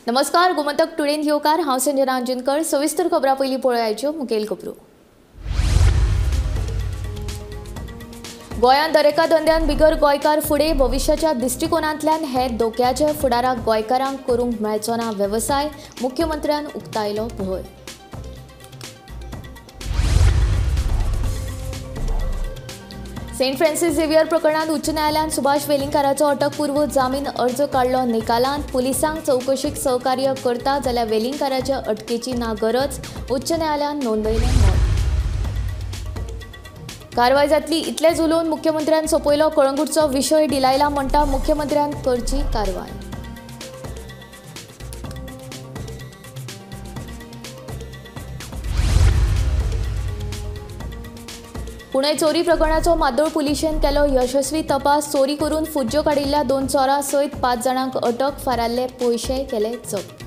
नमस्कार, गोमंतक टुडेन येवकार हांव संजना अंजुनकर. सविस्तर खबरां पयलीं पळोवयाच्यो मुखेल खबरो. गोंयांत दरेका धंद्यान बिगर गोंयकार फुडें भविश्याच्या दृश्टिकोनांतल्यान हे धोक्याचे फुडाराक गोंयकारांक करूंक मेळचो ना वेवसाय, मुख्यमंत्र्यान उक्तायलो भंय. सेंट फ्रांसीस झेवियर प्रकरणात उच्च न्यायालयान सुभाष वेलिंगकाराचो अटकपूर्व जामीन अर्ज काडलो निकालांत. पुलिसांक चवकशीक सहकार्य करता जाल्यार वेलिंगकाराच्या अटकेची ना गरज, उच्च न्यायालयान नोंदयलें मत. कारवाय जातली इतलेच उलोवन मुख्यमंत्र्यान सोपयलो कळंगूटचो विशय डिलायला म्हणटा मुख्यमंत्र्यान करची कारवाय. पुणे चोरी प्रकरणाचो माद्दोळ पुलिशेन केलो यशस्वी तपास. चोरी करून फुज्ज्यो काडिल्ल्या 2 चोरां सयत 5 जाणांक अटक, फाराल्ले पयशे केले जप्त.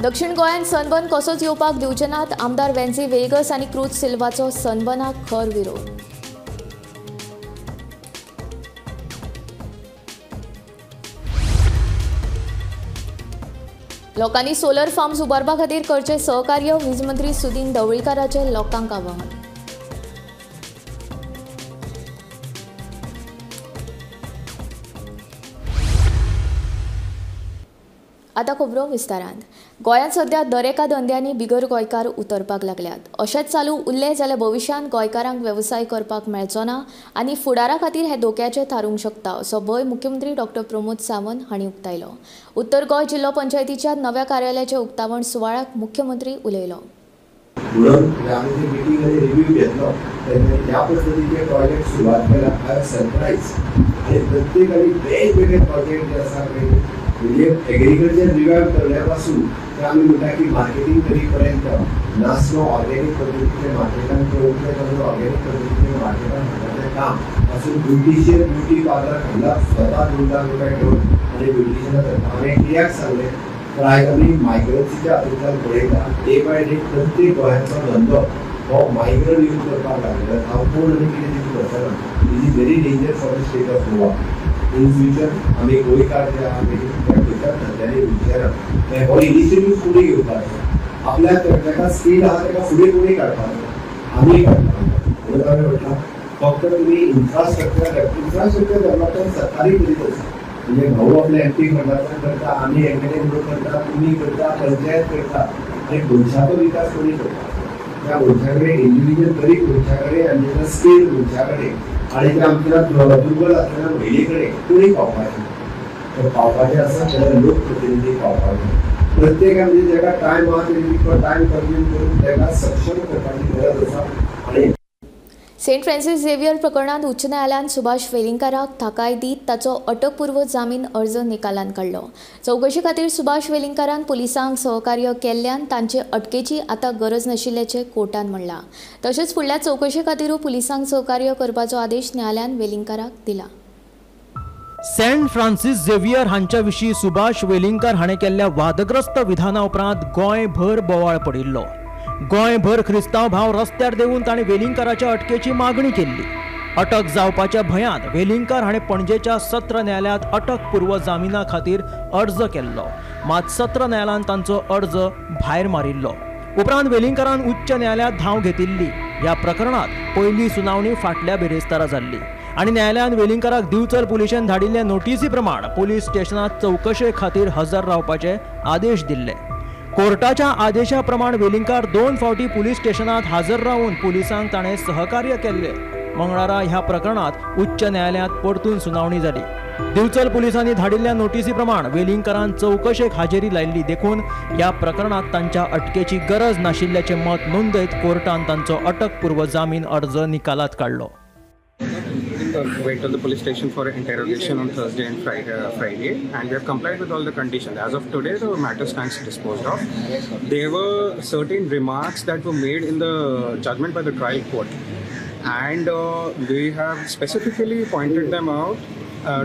दक्षिण गोंयांत सनबर्न कसोच येवपाक दिवचे नात. आमदार वेन्सी वेगस आनी क्रूज सिल्वाचो सनबर्नाक खर विरोध. लोकांनी सोलर फार्म्स उबारपा खातीर करचे सहकार्य, वीज मंत्री सुदीन ढवळीकाराचे लोकांक आवाहन. आतां खबरो विस्तारान. गोंयांत सध्या दरेका धंद्यांनी बिगर गोंयकार उतरपाक लागल्यात. अशेंच चालू उरले जाल्यार भविश्यांत गोंयकारांक वेवसाय करपाक मेळचो ना आनी फुडारा खातीर हे धोक्याचे थारूंक शकता असो भंय मुख्यमंत्री डॉ. प्रमोद सावंत हांणी उक्तायलो. उत्तर गोंय जिल्लो पंचायतीच्या नव्या कार्यालयाचे उक्तावण सुवाळ्याक मुख्यमंत्री उलयलो. एग्रीकल्चर रिवाइव करण्यापासून ते आम्ही म्हणटा की मार्केटिंग करीपर्यंत नासलो ऑर्गेनिक पद्धतीचे मार्केटान करून ऑर्गेनिक पद्धतीचे मार्केटान हाडपाचें काम पासून ब्युटी पार्लर हाडला स्वता 2 लाख रुपये घेऊन आणि ब्युटिशियन करता. हांवें कित्याक सांगलें तर आयज आमी मायग्रन्सीच्या हातूंतल्यान पळयता डे बाय डे प्रत्येक गोंयांचो धंदो हो मायग्रंट यूज करपाक लागलो. हांव कोण आनी कितें दिवंक वचना. It is very danger for the state of Goa. In future आमी गोंयकार जे आहा धंद्यानी विचारप हो इनिशिएटीव फुडें घेवपाक आपल्या ताका स्कील आहा ताका फुडें कोणी काडपाक आमी काडपाक म्हणून हांवें म्हटलां फक्त तुमी इन्फ्रास्ट्रक्चर डेव्हलपमेंट सरकारी करीत आसा. म्हणजे भाऊ आपल्या एमपी फंडांतल्यान करता, आमी एमएलए म्हणून करता, तुमी करता, पंचायत करता आनी गोंयचो विकास कोणी करता. त्या गोंयच्या कडेन इंडिव्हिज्युअल गरीब गोंयच्या कडेन आनी तेका स्कील गोंयच्या कडेन आनी ते आमच्या दुर्बल आसलेल्या महिले कडेन कोणी पावपाचें. पावपाचें आसा जाल्यार लोकप्रतिनिधी पावपाचे. प्रत्येकान म्हणजे जाका टायम आहा तो टायम कंज्यूम करून ताका सक्षम करपाची गरज आसा. आनी सेंट फ्रांसीस झेवियर प्रकरणात उच्च न्यायालयान सुभाष वेलिंगकाराक थाकाय दीत ताचो अटकपूर्व जामीन अर्ज निकालान काडलो. चवकशी खातीर सुभाष वेलिंगकारान पुलिसांक सहकार्य केल्ल्यान तांचे अटकेची आतां गरज नाशिल्ल्याचें कोर्टान म्हणलां. तशेंच फुडल्या चवकशे खातीरूय पुलिसांक सहकार्य करपाचो आदेश न्यायालयान वेलिंगकाराक दिला. सेंट फ्रांसीस झेवियर हांच्या विशीं सुभाष वेलिंगकार हाणें केल्ल्या वादग्रस्त विधाना उपरांत गोंयभर बोवाळ पडिल्लो. गोंयभर क्रिस्तांव भाव रस्त्यार देवून तांणी वेलिंगकाराच्या अटकेची मागणी केल्ली. अटक जावपाच्या भंयान वेलिंगकार हाणें पणजेच्या सत्र न्यायालयांत अटकपूर्व जामिना खातीर अर्ज केल्लो. मात सत्र न्यायालयान तांचो अर्ज भायर मारिल्लो. उपरांत वेलिंगकारान उच्च न्यायालयांत धांव घेतिल्ली. ह्या प्रकरणांत पयली सुनावणी फाटल्या बिरेस्तारा जाल्ली आनी न्यायालयान वेलिंगकाराक दिवचल पुलिशेन धाडिल्ल्या नोटीसी प्रमाण पुलीस स्टेशनांत चवकशे खातीर हजर रावपाचे आदेश दिल्ले. कोर्टाच्या आदेशा प्रमाण वेलिंगकार 2 फावटी पुलीस स्टेशनांत हजर रावून पुलिसांक ताणें सहकार्य केल्ले. मंगळारा ह्या प्रकरणांत उच्च न्यायालयांत परतून सुनावणी जाली. दिवचल पुलिसांनी धाडिल्ल्या नोटीसी प्रमाण वेलिंगकारान चवकशेक हाजेरी लायिल्ली देखून ह्या प्रकरणांत तांच्या अटकेची गरज नाशिल्ल्याचें मत नोंदयत कोर्टान तांचो अटकपूर्व जामीन अर्ज निकालात काडलो. Went to the police station for interrogation on Thursday and Friday, and we have complied with all the conditions. As of today, the matter stands disposed of. There were certain remarks that were made in the judgment by the trial court, and we have specifically pointed them out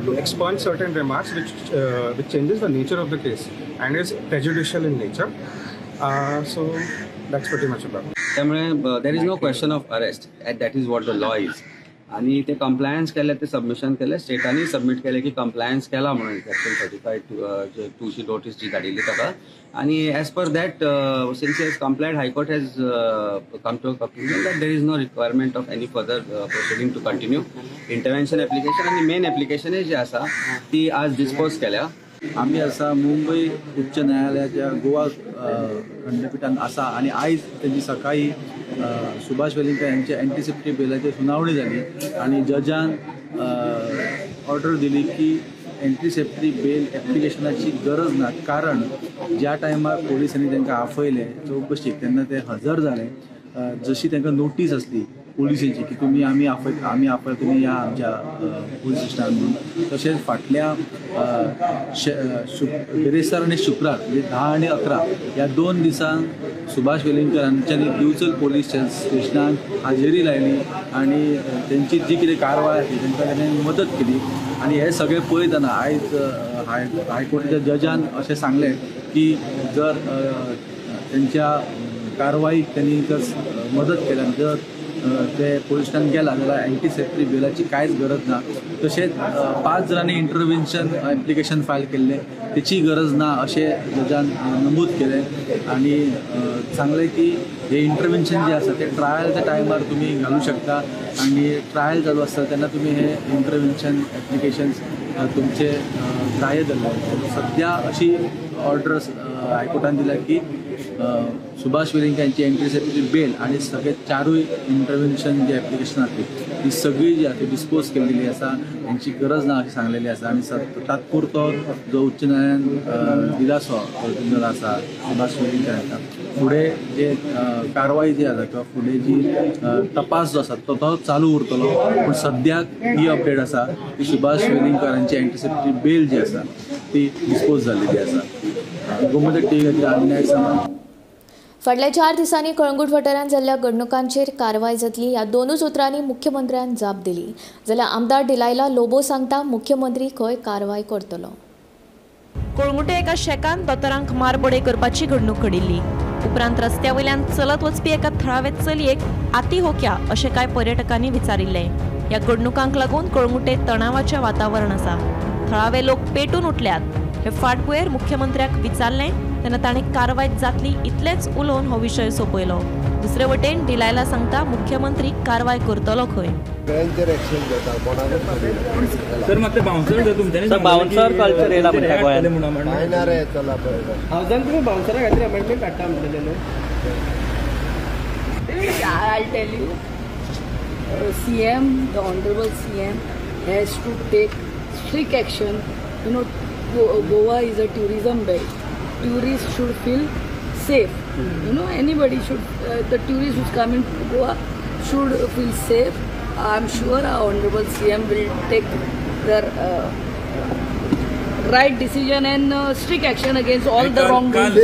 to expunge certain remarks which changes the nature of the case and is prejudicial in nature. So that's pretty much about it. There is no question of arrest, and that is what the law is. आणि ते compliance केले, ते submission केले, स्टेटांनी submit केले की compliance केला म्हणून section 35(2) ची नोटीस जी धाडिल्ली ताका. आणि as per that since has complied, high court has come to conclusion that there is no requirement of any further proceeding to continue intervention application. आणि मेन एप्लिकेशन जी आसा ती आज डिस्पोज केल्या. आम्ही असा मुंबई उच्च न्यायालयाच्या गोवा खंडपीठान आसा आणि आयज त्यांची सकाळी सुभाष वेलिंगकर यांच्या एंटीसेप्टी बेलाची सुनावणी झाली आणि जजान ऑर्डर दिली की एंटीसेप्टी बेल एप्लिकेशनाची गरज ना, कारण ज्या टायमार पोलिसांनी तांकां आफयले चौकशीक तेन्ना ते हजर जाले. जशी तांकां नोटीस असली पोलिसांची की तुम्ही आम्ही आपय तुम्ही या आमच्या पोलीस स्टेशनार म्हणून. तशेंच फाटल्या बिरेस्तार आणि शुक्रार म्हणजे 10 आणि 11 ह्या 2 दिसांक सुभाष वेलिंगकर हांच्यांनी दिवचल पोलीस स्टेशनान हाजेरी लायली आणि त्यांची जी कितें कारवाय आसली तांकां ताणें मदत केली. आणि हे सगळें पळयतना आयज हायकोर्टाच्या जजान अशें सांगलें की जर त्यांच्या कारवाईक त्यांनी जर मदत केल्या, जर ते पोलीस स्टेशनान गेला जाल्यार एंटीसेप्टी बेलाची कांयच गरज ना. तशेंच 5 जाणांनी इंटरव्हेन्शन एप्लिकेशन फायल केल्लें, तेची गरज ना अशें जजान नमूद केलें. आणि सांगलें की हे इंटरव्हेन्शन जे आसा ते ट्रायलच्या टायमार तुमी घालूं शकता आणि ट्रायल चालू आसता तेन्ना तुमी हे इंटरव्हेन्शन एप्लिकेशन्स तुमचे ग्राह्य धरले. सध्या अशी ऑर्डर्स हायकोर्टान दिल्या की सुभाष वेलिंगकर यांची एंटीसेप्टी बेल आणि सगळे 4 इंटरव्हेन्शन जे एप्लिकेशन आसली ती सगळी जी आसा ती डिस्पोज केलेली आसा, यांची गरज ना अशी सांगलेली आसा. आणि तात्पुरतो जो उच्च न्यायालयान दिलासो आसा सुभाष वेलिंगकर यांना, फुडें जे कारवाई जी आसा किंवा फुडें जी तपास जो आसा तो चालू उरतलो. पूण सद्याक ही अपडेट आसा की सुभाष वेलिंगकर यांची एंटीसेप्टी बेल जी आसा ती डिस्पोज जाल्लेली आसा. गोमंतक टीव्ही खातीर अन्याय समान. फाटल्या 4 दिसांनी कळंगूट वाठारांत जाल्ल्या घडणुकांचेर कारवाय जातली ह्या 2 उतरांनी मुख्यमंत्र्यान जाप दिली. जाल्यार आमदार डिलायला लोबो सांगता मुख्यमंत्री खंय कारवाय करतलो. कळंगुटे एका शेकान दोतोरांक मारबोडे करपाची घडणूक घडिल्ली. उपरांत रस्त्या वयल्यान चलत वचपी एका थळावे चलयेक आती होक्या अशें कांय पर्यटकांनी विचारिल्लें. ह्या घडणुकांक लागून कळंगुटे तणावाचें वातावरण आसा. थळावे लोक पेटून उठल्यात. हे फाटभुंयेर मुख्यमंत्र्याक विचारलें तेन्ना ताणें कारवाय जातली इतलेंच उलोवन हो विशय सोंपयलो. दुसरे वटेन डिलायला सांगता मुख्यमंत्री कारवाय करतलो खंय. सर म्हाका बाउन्सर जर तुमच्यांनी बाउन्सर कल्चर येयला म्हणटा गोंयांत. हावजान तुमी बाउन्सरा खातीर अमेंडमेंट हाडटा म्हणटले न्हू. I'll tell you, CM, the Honorable CM has to take strict action. You know, Goa is a tourism belt. Tourists should feel safe. You know, anybody should, the tourists who's coming to Goa should feel safe. I'm sure our Honorable CM will take their right decision and strict action against all the wrongdoers.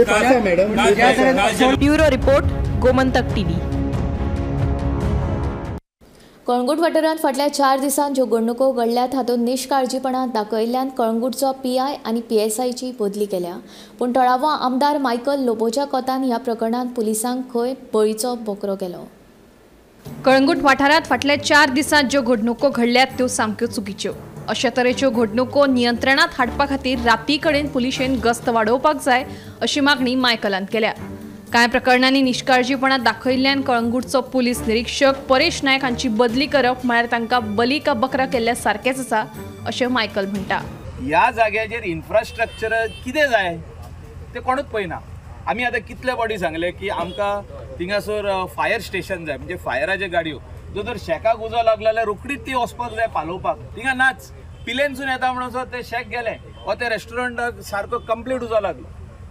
Bureau report, Gomantak TV. Calangute वाठारांत फाटल्या 4 दिसांत ज्यो घडणुको घडल्यात हातूंत निश्काळजीपणां दाखयल्ल्यान कळंगूटचो PI आनी PSIची बदली केल्या. पूण थळावो आमदार मायकल लोबोच्या कोतान ह्या प्रकरणांत पुलिसांक खंय बळीचो बोकरो केलो. कळंगूट वाठारांत फाटल्या 4 दिसांत ज्यो घडणुको घडल्यात त्यो सामक्यो चुकीच्यो. अशा तरेच्यो घडणुको नियंत्रणात हाडपा खातीर राती कडेन पुलिशेन गस्त वाडोवपाक जाय अशी मागणी मायकलान केल्या. कांय प्रकरणांनी निश्काळजीपणां दाखयल्ल्यान कळंगूटचो पुलीस निरीक्षक परेश नायक हांची बदली करप म्हळ्यार तांकां बली का बकरा केल्ल्या सारकेंच आसा अशें मायकल म्हणटा. ह्या जाग्याचेर इन्फ्रास्ट्रक्चर कितें जाय तें कोणूच पळयना. आमी आतां कितले फावटी सांगले की आमकां थिंगासर फायर स्टेशन जाय, म्हणजे फायराच्यो गाडयो. जर शेकाक उजो लागलो जाल्यार रोखडीच ती वचपाक जाय पालोवपाक. थिंगा नाच पिलेनसून येता म्हणून ते शेक गेले वा ते रेस्टॉरंटाक सारको कंप्लीट उजो लागलो.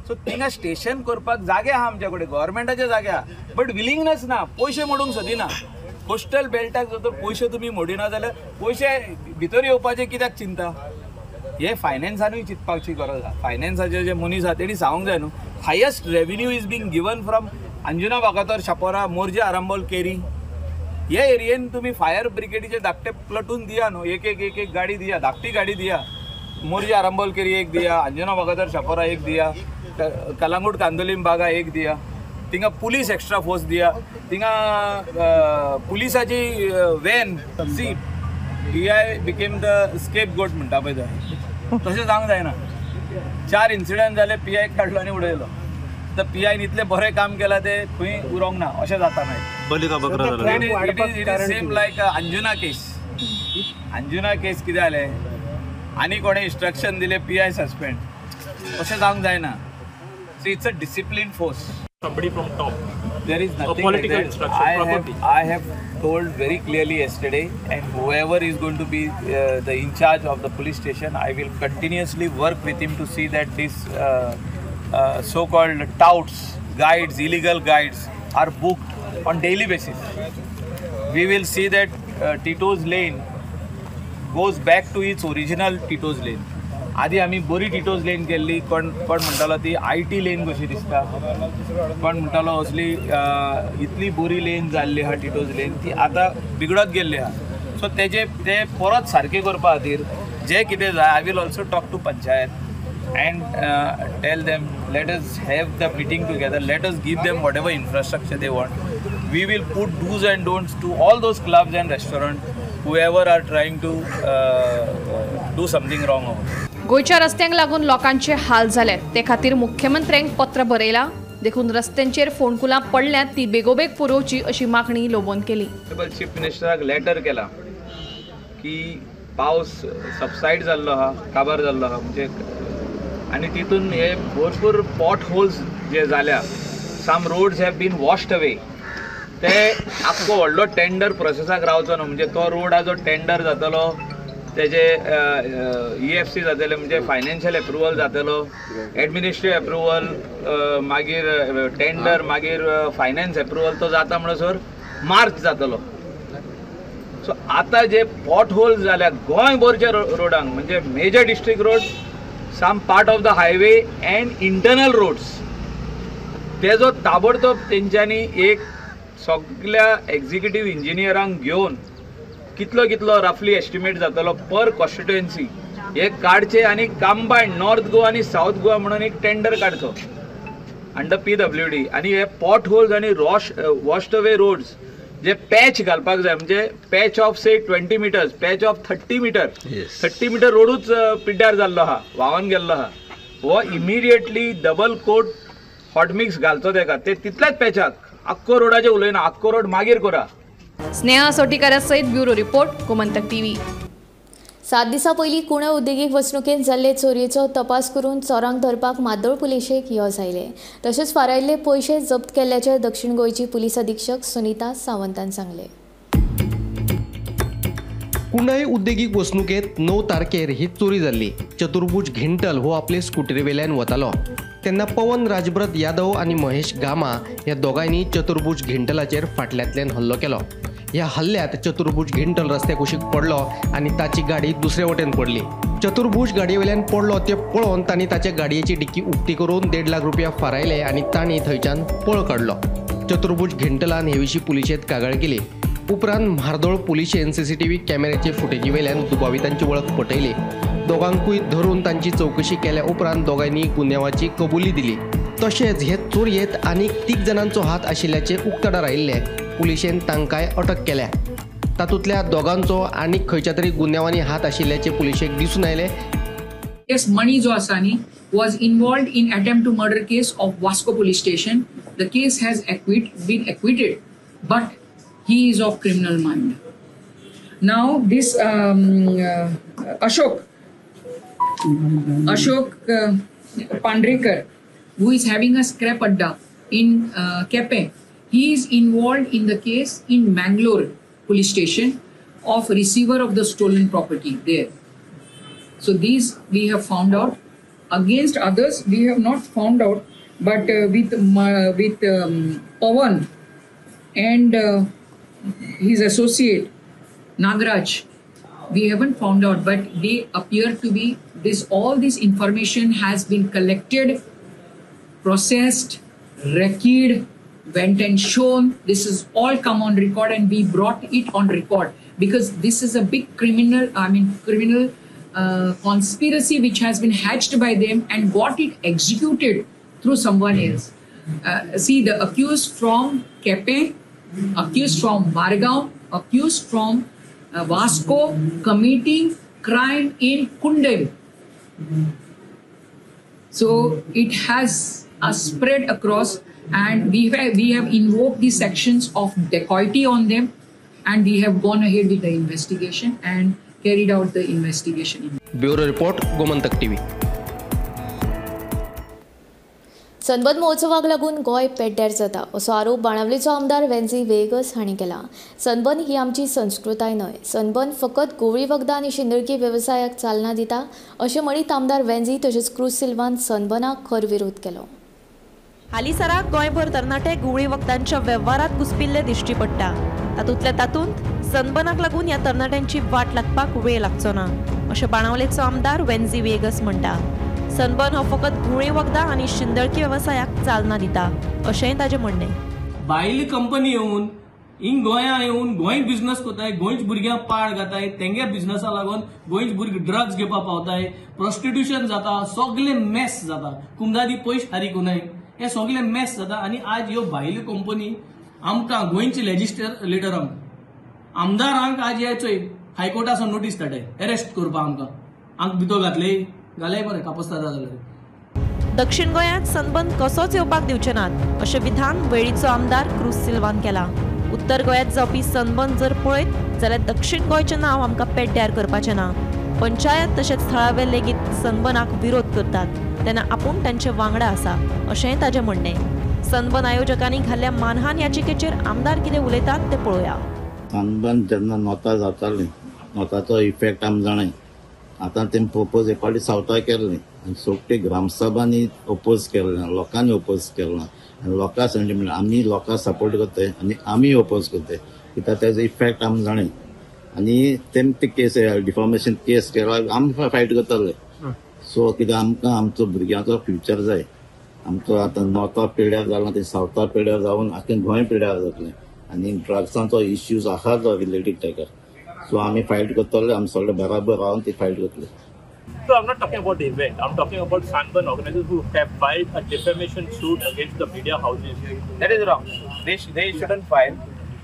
सो थिंगा स्टेशन करपाक जागे आहा आमचे कडेन, गव्हर्मेंटाचे जागे आहा, बट विलिंगनेस ना, पयशे मोडूंक सोदिना. कोस्टल बेल्टाक जर पयशे तुमी मोडिना जाल्यार पयशे भितर येवपाचे कित्याक चिंता. हे फायनान्सानूय चिंतपाची गरज आहा. फायनान्साचे जे मनीस आहा तेणी सांगूंक जाय न्हू, highest revenue is being given from Anjuna Vagator, Chapora, Morjim, Arambol, Keri. हे एरियेन तुमी फायर ब्रिगेडीचे धाकटे प्लटून दिया न्हू, एक गाडी दिया, धाकटी गाडी दिया. मोर्जे, आरांबोल, केरी एक दिया, अंजुना वागातोर, शापोरा एक दिया, कलांगूट, कांदोलीम बागा एक दिया. थिंगा पुलीस एक्स्ट्रा फोर्स दिया. थिंगा पुलिसाची वॅन सी PI became the scapegoat म्हणटा पळय थंय तशें जावंक जायना 4 इन्सिडंट जाले PI काडलो आनी उडयलो तर PI इतलें बरें काम केलां तें खंय उरोंक ना अशें जाता मागीर इट इज सेम लायक अंजुना केस कितें जालें आनी कोणें इंस्ट्रक्शन दिलें PI सस्पेंड अशें जावंक जायना so it's a discipline force somebody from top. There is nothing political like that. I have told very clearly yesterday, and whoever is going to be the in charge of the police station, I will continuously work with him to see that these so-called touts, guides, illegal guides are booked on daily basis. We will see that Tito's lane goes back to its original Tito's lane. आधी आम्ही बरी टिटोज लेन केल्ली कोण म्हणटालो ती IT लेन कशी दिसता कोण म्हणटालो असली इतली बरी लेन जाल्ली आहा टिटोज लेन ती आतां बिगडत गेल्ली आहा सो ते परत सारकें करपा खातीर जे कितें जाय I will also talk to panchayat and tell them let us have the meeting together let us give them whatever infrastructure they want we will put dos and don'ts to all those clubs and restaurant whoever are trying to do something wrong. गोंयच्या रस्त्यांक लागून लोकांचे हाल जाले ते खातीर मुख्यमंत्र्यांक पत्र बरयलां देखून रस्त्यांचेर फोंडकुलां पडल्यात ती बेगोबेग पुरोवची अशी मागणी लोबोन केली. चीफ मिनिस्टराक लेटर केला की पावस सबसायड जाल्लो आहा काबार जाल्लो आहा म्हणजे आनी तितून हे भरपूर पॉट होल्स जे जाल्या some roads have been washed away ते आख्खो व्हडलो टेंडर प्रोसेसाक रावचो न्हू म्हणजे तो रोडाचो टेंडर जातलो तेजे EFC जातले म्हणजे फायनान्शियल एप्रुवल जातलो एडमिनिस्ट्रेटिव्ह एप्रुवल मागीर टेंडर मागीर फायनान्स एप्रुवल तो जाता म्हणसर मार्च जातलो सो आतां जे पॉट होल्स जाल्या गोंयभरच्या रोडांक म्हणजे major district road some part of the highway and internal roads तेजो ताबडतोब तेंच्यांनी एक सगळ्या एक्झिक्युटिव्ह इंजिनियरांक घेवन कितलो रफली एस्टिमेट जातलो पर कॉन्स्टिट्युएन्सी हे काडचे आनी कंबायंड नॉर्थ गोवा आनी साऊथ गोवा म्हणून एक टेंडर काडचो अंडर PWD आनी हे पॉट होल्स आनी वॉश्ड अवे रोड्स जे पॅच घालपाक जाय म्हणजे patch of say 20 metres patch of 30 metre रोडूच पिड्ड्यार जाल्लो आहा व्हांवन गेल्लो आहा हो immediately double coat hot mix घालचो तेका ते तितल्याच पॅचाक आख्खो रोडाचे उलयना आख्खो रोड मागीर करा. स्नेहा सोटीकारा सयत ब्युरो रिपोर्ट गोमंतक TV. 7 दिसां पयलीं कुणे उद्देगीक वचणुकेंत जाल्ले चोरयेचो तपास करून चोरांक धरपाक माद्दोळ पुलिशेक येस आयले तशेंच फारायल्ले पयशे जप्त केल्ल्याचे दक्षिण गोंयची पुलीस अधीक्षक सुनीता सावंतान सांगले. कुंडय उद्देगीक वचणुकेंत 9 तारखेर ही चोरी जाल्ली. चतुर्भुज घिंटल हो आपले स्कुटरी वेल्यान वतालो तेन्ना पवन राजब्रत यादव आनी महेश गामा ह्या दोगांयनी चतुर्भुज घिंटलाचेर फाटल्यांतल्यान हल्लो केलो. ह्या हल्ल्यांत चतुर्भुज घिंटल रस्त्या कुशीक पडलो आनी ताची गाडी दुसरे वटेन पडली. चतुर्भुज गाडयेवेल्यान पडलो ते पळोवन तांणी ताचे गाडयेची डिक्की उक्ती करून 1.5 लाख रुपया फारायले आनी तांणी थंयच्यान पळ काडलो. चतुर्भुज घिंटलान हे विशीं पुलिशेंत कागाळ केली. उपरांत म्हार्दोळ पुलिशेन CCTV कॅमेऱ्याचे फुटेजी वेल्यान दुबावितांची वळख पटयली. दोगांकूय धरून तांची चवकशी केल्या उपरांत दोगांयनी गुन्यांवाची कबुली दिली. तशेंच हे चोरयेंत आनीक 3 जाणांचो हात आशिल्ल्याचे उक्ताडार आयिल्ले. पुलिशेन तांकांय अटक केल्या. तातूंतल्या दोगांचो आनीक खंयच्या तरी गुन्यांवांनी हात आशिल्ल्याचे पुलिशेक दिसून आयले. Yes, Mani जो आसा न्ही was involved in attempt to murder case of Vasco police station. The case has been acquitted, but he is of criminal mind. Now this Ashok Pandrekar, who is having a scrap adda in Kepe, he is involved in the case in Mangalore police station of receiver of the stolen property there. So these we have found out. Against others we have not found out, but with Pavan and his associate Nagraj, we haven't found out, but they appear to be all this information has been collected, processed, recorded, went and shown. This is all come on record and we brought it on record because this is a big criminal conspiracy which has been hatched by them and got it executed through someone else. See, the accused from Kepe, accused from Margao, accused from Vasco committing crime in Kundem. So it has spread across, and we have invoked the sections of dacoity on them, and we have gone ahead with the investigation and carried out the investigation. Bureau report Gomantak TV. Sunburn महोत्सवाक लागून गोंय पेड्ड्यार जाता असो आरोप बाणावलेचो आमदार वेन्झी Vegas हांणी केला. Sunburn ही आमची संस्कृताय न्हय. सनबर्न फकत गवळी वखदां आनी शिंदळकी वेवसायाक चालना दिता अशें म्हणीत आमदार वेन्झी तशेंच क्रूज सिल्वान सनबर्नाक खर विरोध केलो. हालीसराक गोंयभर तरणाटे गुवळी वखदांच्या वेव्हारात घुसपिल्ले दिश्टी पडटा. तातूंतल्या तातूंत सनबर्नाक लागून ह्या तरणाट्यांची वाट लागपाक वेळ लागचो ना अशें बाणावलेचो आमदार वेन्झी वेगस म्हणटा. सनबर्न हो फकत गुवळी वखदां आनी शिंदळकी वेवसायाक चालना दिता अशेंय ताचें म्हणणें. भायली कंपनी येवन हिंग गोंया येवन गोंय बिझनेस कोताय, गोंयच भुरग्यांक पाड घाताय, तेंगे बिझनेसा लागून गोंयच भुरगे ड्रग्स घेवपाक पावताय, प्रॉस्टिट्यूशन जाता, सगळे मेस जाता, कुमदादी पयस हारीक न्हय, हे सगळे मेस जाता. आनी आज ह्यो भायली कंपनी आमकां गोंयचे लेजिस्लेटरांक आमदारांक आज यायचोय हायकोर्टाचो नोटीस धाडटाय अरेस्ट करपाक आमकां भितर घातले घाले बरें कापस्ता जाल्यार. दक्षिण गोंयांत सनबर्न कसोच येवपाक दिवचे नात अशें विधान वेळीचो आमदार क्रूज सिल्वान केला. उत्तर गोंयांत जावपी सनबर्न जर पळयत जाल्यार दक्षिण गोंयचें नांव आमकां पेड्ड्यार करपाचें ना. पंचायत तशेंच थळावे लेगीत सनबर्नाक विरोध करतात तेन्ना आपूण तांचे वांगडा आसा अशेंय ताचें म्हणणें. सनबर्न आयोजकांनी घाल्ल्या मानहान याचिकेचेर आमदार कितें उलयतात तें पळोवया. सनबर्न जेन्ना नोता जातालीं, नोताचो इफेक्ट आमी जाणाय. आतां तें प्रपोज एक फावटी सावथा केल्लें आनी सोगटे ग्रामसभांनी ओपोज केलें, लोकांनी ओपोज केलें आनी लोकां सांगलें म्हणल्यार आमी लोकांक सपोर्ट करताय आनी आमी ओपोज करताय कित्याक तेजो इफेक्ट आमी जाणाय. आनी तें केस डिफॉर्मेशन केस केल्यार आमी फायट करतले. सो कित्याक आमकां आमचो भुरग्यांचो फ्युचर जाय. आमचो आतां नॉर्था पिड्यार जाला ते सावथा पिड्यार जावन आख्खें गोंय पिड्यार जातलें आनी ड्रग्सांचो इश्यूज आहा जो रिलेटेड ताका. So आमी फायट करतले, आमी सगळे बराबर रावन ती फायट करतले. So I'm not talking about the event. I'm talking about Sunburn organizers who have filed a defamation suit against the media houses. That is wrong. They shouldn't file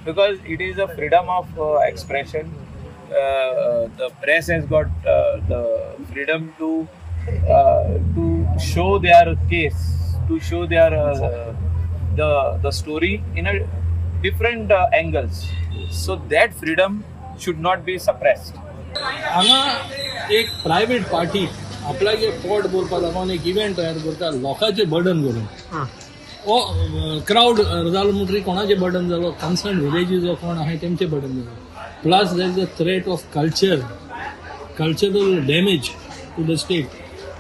because it is a freedom of expression. The press has got the freedom to show their case, to show their the story in a different angles. So that freedom should not be suppressed. हांगा एक private party आपल्यागे पोट भरपा लागून एक event तयार करता लोकांचे burden करून. हो क्राउड जालो म्हणटरी कोणाचे बर्डन जालो, कन्सर्न विलेजीस जो कोण आहाय तेंचे बर्डन जालो. Plus there is the threat of cultural damage to the state.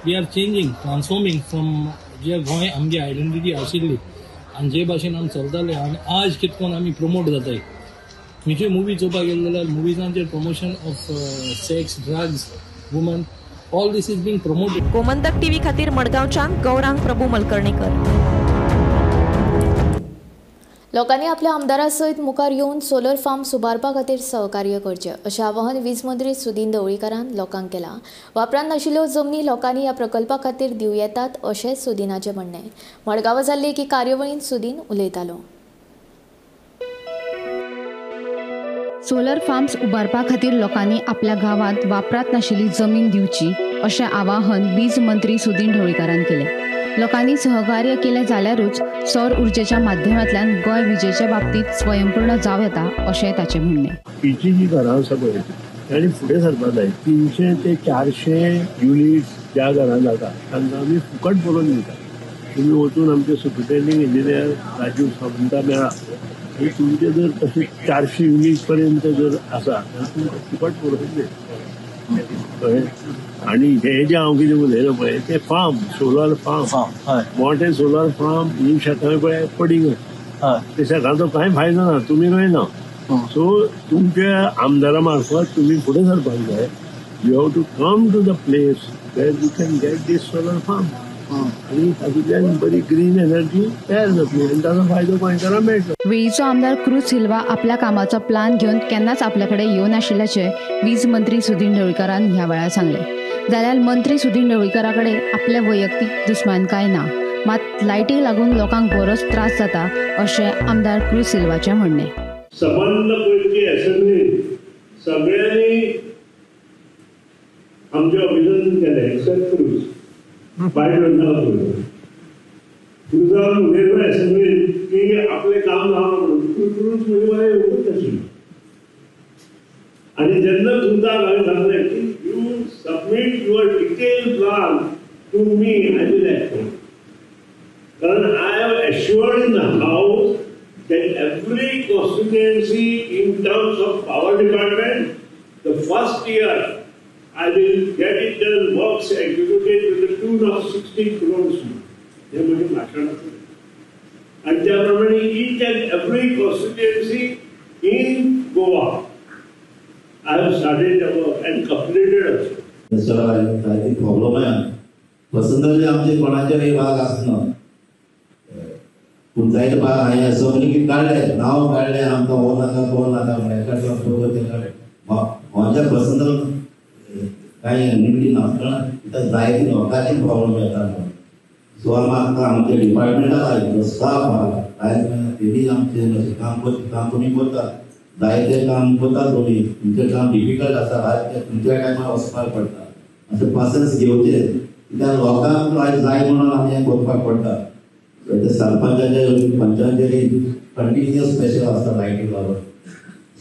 We are changing, transforming from जे गोंय आमची आयडेंटिटी आशिल्ली आनी जे भाशेन आमी चलताले आनी आज कितकोन आमी प्रमोट जाताय. खंयची मुवी चोवपाक गेले जाल्यार मुवीजांचेर promotion of sex, drugs, woman, all this is being promoted. Gomantak TV खातीर मडगांवच्यान गौरांग प्रभू मलकर्णीकर. लोकांनी आपल्या आमदारा सयत मुखार येवन सोलर फार्म सुबारपा खातीर सहकार्य करचें अशें आवाहन वीज मंत्री सुदीन ढवळीकारान लोकांक केलां. वापरान नाशिल्ल्यो जमनी लोकांनी ह्या प्रकल्पा खातीर दिवं येतात अशें सुदीनाचें म्हणणें. मडगांवां जाल्ले एके कार्यावळींत सुदीन उलयतालो. सोलर फार्म्स उबारपा खातीर लोकांनी आपल्या गांवांत वापरात नाशिल्ली जमीन दिवची अशें आवाहन वीज मंत्री सुदीन ढवळीकारान केलें. लोकांनी सहकार्य केलें जाल्यारूच सौर उर्जेच्या माध्यमांतल्यान गोंय विजेच्या बाबतींत स्वयंपूर्ण जावं येता अशेंय ताचें म्हणणें. हिची जी घरां आसा पळय तांणी फुडें सरपाक जाय. 300 ते 400 युनिट्स ज्या घरांत जाता तांकां आमी फुकट बरोवन दिता. तुमी वचून आमचे सुपरिटेंडिंग इंजिनियर राजीव सावंता मेळा आणि तुमचे जर तसे 400 युनिट पर्यंत जर आसा जाल्यार तुमकां फुकट बरोवन दिता. आणि हे जे हांव कितें उलयलो पळय ते फार्म, सोलर फार्म, मोठे सोलर फार्म ही शेतां पळय पडींग ते शेतांचो कांय फायदो ना, तुमी रोयना. सो तुमच्या आमदारा मार्फत तुमी फुडें सरपाक जाय. You have to come to the place where you can get these solar farm आणि तातूंतल्यान बरी ग्रीन एनर्जी तयार जातली आनी ताचो फायदो गोंयकारांक मेळटलो. वेळीचो आमदार क्रूज सिल्वा आपल्या कामाचो प्लान घेवन केन्नाच आपल्या कडेन येवं नाशिल्ल्याचें वीज मंत्री सुदीन ढवळीकारान ह्या वेळार सांगलें. जाल्यार मंत्री सुदीन ढवळीकारा कडेन आपले वैयक्तीक दुस्मानकाय ना, मात लायटीक लागून लोकांक बरोच त्रास जाता अशें आमदार क्रूज सिल्वाचें म्हणणें. संबंध पयलीं असेंब्लीन सगळ्यांनी आमचे अभिनंदन केले एक्सेप्ट क्रूज बाय करताना क्रुजावर उडयले सगळे की आपले काम जावं म्हणून क्रूज म्हणजे मला एवढंच आशिल्लें आणि जेन्ना क्रुजाक हांवें सांगलें की you submit your detail plan to me I will act कारण I have assured in the house that every constituency in terms of power department, the first year I will get it done, works executed to the tune of 60 crores. हे म्हणजे भाषण आणि त्याप्रमाणे each and every constituency in Goa I have started the work and completed it. काही problem आहे personally आमचे कोणाचे भाग असणं जायत भाग आहे असं म्हणजे की काढले नाव काढले आमकां हो नाका माझ्या पर्सनल काही निगडी नासतना जायती लोकांचे प्रॉब्लेम येतात सो आमकां आमचे डिपार्टमेंटाक स्टाफ आहा तेणी आमचे काम कमी करता जायते काम करता तुमी तुमचें काम डिफिकल्ट आसा तुमच्या टायमार वचपाक पडटा अशें पासन्स घेवचे कित्याक लोकांक जाय म्हणून आमी हें करपाक पडटा सरपंचाचे पंचायती कंटिन्युअस स्पेशल असतात लायटींग बाबत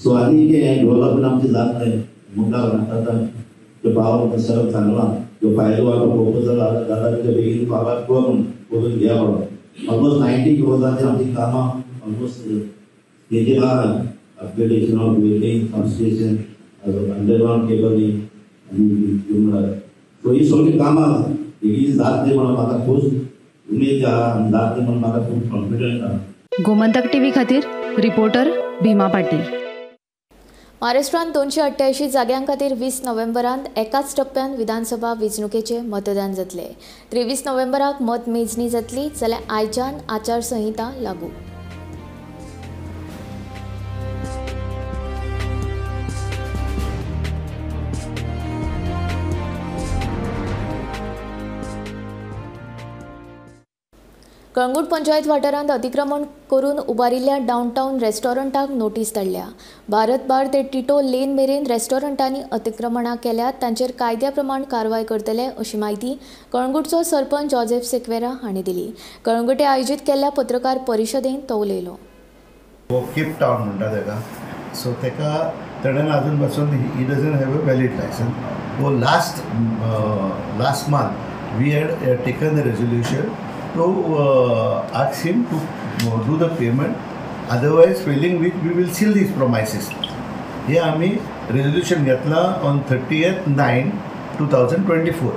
सो आनी डेव्हलपमेंट आमचे जात नाही मुखार तो भाव सर सांगला जो फायलो प्रपोजल जाता ते बेगीन बाबा करून घ्या पडो ऑलमोस्ट 90 क्रोजांची आमची कामां ऑलमोस्ट तेजेर आहा upgradation of building substation underground cabling आनी सो ही सगळी कामां बेगीन जातली म्हणून म्हाका खूब गोमंतक टीव्ही खातीर रिपोर्टर भीमा पाटील. महाराष्ट्रांत 288 जाग्यां खातीर 20 नोव्हेंबरांत एकाच टप्प्यान विधानसभा वेंचणुकेचे मतदान जातले. 23 नोव्हेंबराक मतमेजणी जातली जाल्यार आयच्यान आचारसंहिता लागू. कळंगूट पंचायत वाठारांत अतिक्रमण करून उबारिल्ल्या डाउनटाउन रेस्टॉरंटाक नोटीस धाडल्या. भारत बार ते टिटो लेन मेरेन रेस्टॉरंटांनी अतिक्रमणां केल्यात तांचेर कायद्या प्रमाण कारवाय करतले अशी माहिती कळंगूटचो सरपंच जोसेफ सेक्वेरा हांणी दिली. कळंगुटे आयोजीत केल्ल्या पत्रकार परिशदेंत तो उलयलो. केप टाउन म्हणटा ताका सो ताका ताणें अजून पासून he doesn't have a valid licence. वो last month we had taken the resolution to ask him to do the payment, otherwise failing which we will seal these premises. हे आम्ही resolution घेतला ऑन 30/9/2024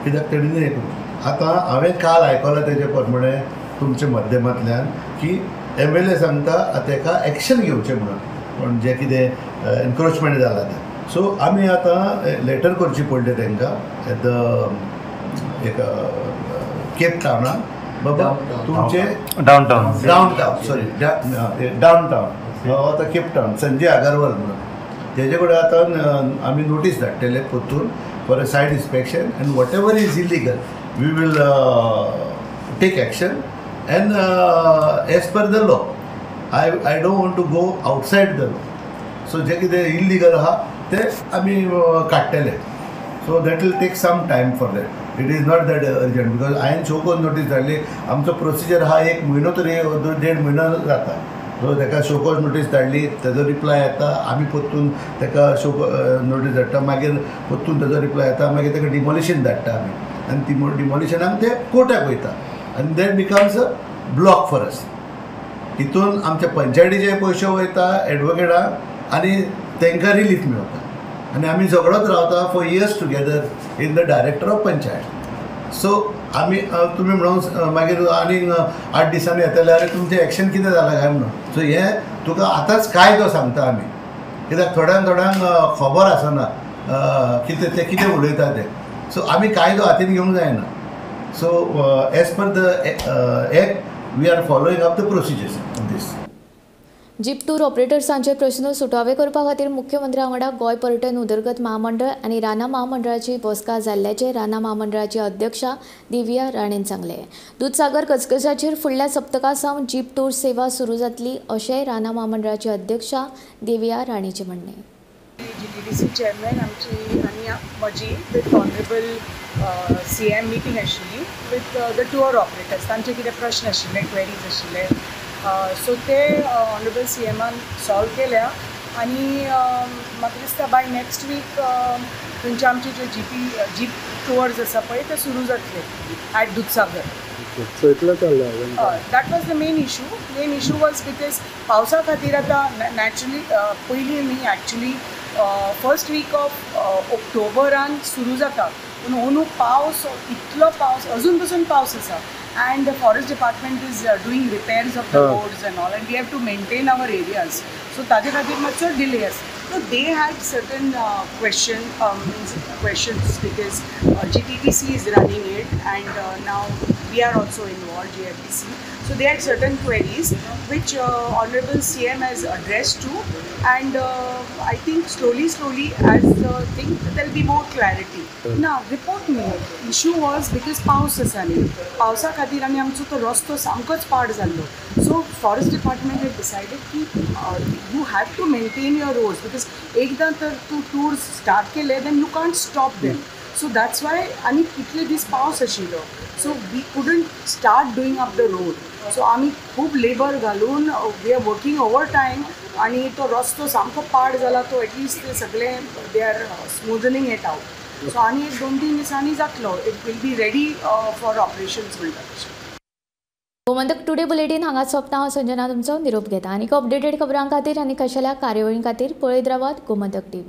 कित्याक तेणें हें करून आतां हांवें काल आयकलां तेजे प्रमाणे तुमच्या माध्यमांतल्यान की MLA सांगता ताका एक्शन घेवचें म्हणून जें कितें एनक्रोचमेंट जाला तें. सो आमी आतां लेटर करची पडली तांकां एट द एक केप टाउना बाबा तुमचे डाउनटाउन सॉरी डाउनटाउन आता केप टाउन संजय अगरवाल म्हणून तेजे कडेन आतां आमी नोटीस धाडटले परतून for a site inspection and whatever is illegal we will take action and as per the law I don't want to go outside the law. So जे कितें इलिगल आहा ते आमी काडटले. So that will take some time for that. It is not that urgent because हांवें show करून notice धाडली. आमचो procedure हा 1 म्हयनो तरी 1.5 म्हयनो जाता. सो ताका शो कॉज नोटीस धाडली तेजो रिप्लाय येता आमी परतून ताका शो नोटीस धाडटा मागीर परतून तेजो रिप्लाय येता मागीर ताका डिमोलिशन धाडटा आमी आनी ती डिमोलिशनाक ते कोर्टाक वयता आनी that becomes a block for us. हितून आमच्या पंचायतीचे पयशे वयता एडवोकेटाक आनी तांकां रिलीफ मेळटा आनी आमी झगडत रावता for years together in the director of panchayat. So आमी तुमी म्हणून मागीर आनी 8 दिसांनी येतले अरे तुमचें एक्शन कितें जालां काय म्हणून. सो हें तुका आतांच कायदो सांगता आमी कित्याक थोड्यांक खबर आसना कितें ते कितें उलयता ते. सो आमी कायदो हातीन घेवंक जायना. So as per the act we are following up the procedures on this. Jeep tour ऑपरेटर्सांचे प्रश्न सुटावे करपा खातीर मुख्यमंत्र्या वांगडा गोंय पर्यटन उदरगत महामंडळ आनी राना महामंडळाची बसका जाल्ल्याचे राना महामंडळाची अध्यक्षा दिव्या राणेन सांगले. दूधसागर कचकशाचेर फुडल्या सप्तका सावन जीप टूर सेवा सुरू जातली अशेंय राना महामंडळाची अध्यक्षा दिव्या राणेचें म्हणणें. GTDC चेअरमॅन आमची आनी म्हजी विथ ऑनरेबल CM मीटिंग आशिल्ली विथ द टूर ऑपरेटर्स. तांचे कितें प्रश्न आशिल्ले, क्वेरीज आशिल्ले, सो ते ऑनरेबल CMान सॉल्व केल्या. आनी म्हाका दिसता बाय नेक्स्ट वीक थंयचे आमचे जे जीप टुअर्स आसा पळय ते सुरू जातले at Dudhsagar. That was the main issue was because पावसा खातीर आतां नॅचरली पयलीं न्ही एक्चुली फर्स्ट वीक ऑफ ऑक्टोबरान सुरू जाता, पूण अंदू पावस इतलो पावस अजून पसून पावस आसा. And the forest department is doing repairs of the roads and all, and we have to maintain our areas. So ताजे खातीर मातसो delay आसा. So they had certain questions because GTDC is running it, and now we are also involved, GFDC. So they had certain queries which Honorable CM has addressed to, and I think slowly as thing there will be more clarity. Now report me, issue was because पावस आसा न्ही, पावसा खातीर आमी आमचो तो रस्तो सामकोच पाड जाल्लो. So forest department had decided कि you have to maintain your roads because एकदां तर तूं tours start केले then you can't stop them. So that's why आनी कितले दीस पावस आशिल्लो, so we couldn't start doing up the road. So आमी खूब लेबर घालून we are working overtime आनी तो रस्तो सामको पाड जाला, तो एटलिस्ट ते सगळे they are smoothening it out. So आनी एक 2-3 दिसांनी जातलो, it will be ready for operations म्हणटा तशें. गोमंतक टुडे बुलेटीन हांगा सोंपता. हांव संजना तुमचो निरोप घेता. आनीक अपडेटेड खबरां खातीर आनी कशेल्या कार्यावळीं खातीर पळयत रावात गोमंतक TV.